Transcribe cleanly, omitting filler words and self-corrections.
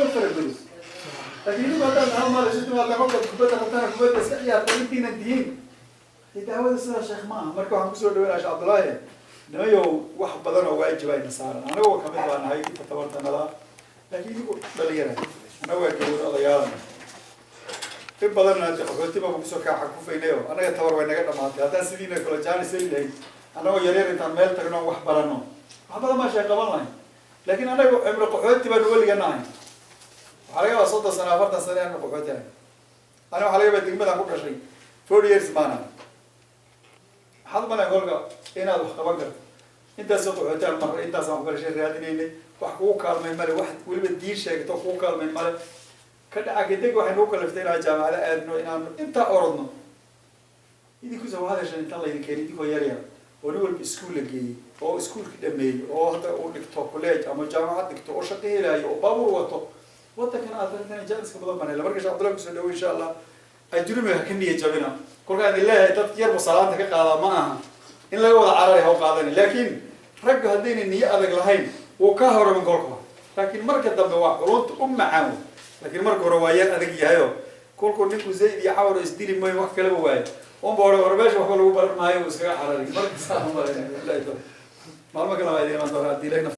فرق لكن يبقى ده هم اللي شفتوا ولا قبل كبده قطار كبده سقيا طيبين الدين يتعود السنه شيخ ما مركو عم كسر دوله عبد الله نيو wax badan oo waajib ay nasaaran anagu kamid baan hay inta tabartanada laakiin igu dhalinyarada anagu waa gabadh odayaal in badan aad qotiba ku soo ka xakufaynayo anaga tabar way naga dhamaatay hadda sidiina kala jaanis leeyahay anagu yaryar intaan meel tagno wax barano wax badan ma shay qaban lahayn laakiin anagu cimri qotiba waliga nahay waxa laga soo dasana 40 sano aan qotiba ana waxa laga degmada ku dhashay 4 years maana hal mana golga inaad wax qaban karto inta soo qotaan mar inta soo qorshay raadinayna wax ku kaalmay male wax waliba diin sheegto ku kaalmay male ka dhaca deg waxay noo kalaftay inaan jaamacada aadno inaan inta orodno idinku soo hadashay inta la idin keenay idinku yar yar oo waliba iskuul la geeyay oo iskuulka dhameeyay oo hadda uu dhigto college ama jaamacad dhigto oo shaqo helayo oo baabuur wato wadankan aad inta jaaniska badan banay marka Cabdullaah ku soo dhaw insha Allah ay jurmiga ka niyad jabina kolka ilaahay dad yar salaanta ka qaada ma aha in laga wada cararay oo qaadan laakiin rag hadeen niyad adag lahayn oo ka horeeyay golka laakiin marka dambe waa culunta macaan laakiin marka hore waa yar adag yahay kolko ninku zayd iyo xawr isdiri mooy wax kale waay oo booro warbeesh wax lagu baran maayo iskaga cararay marka saama maalma kala waayay ma doona diilayna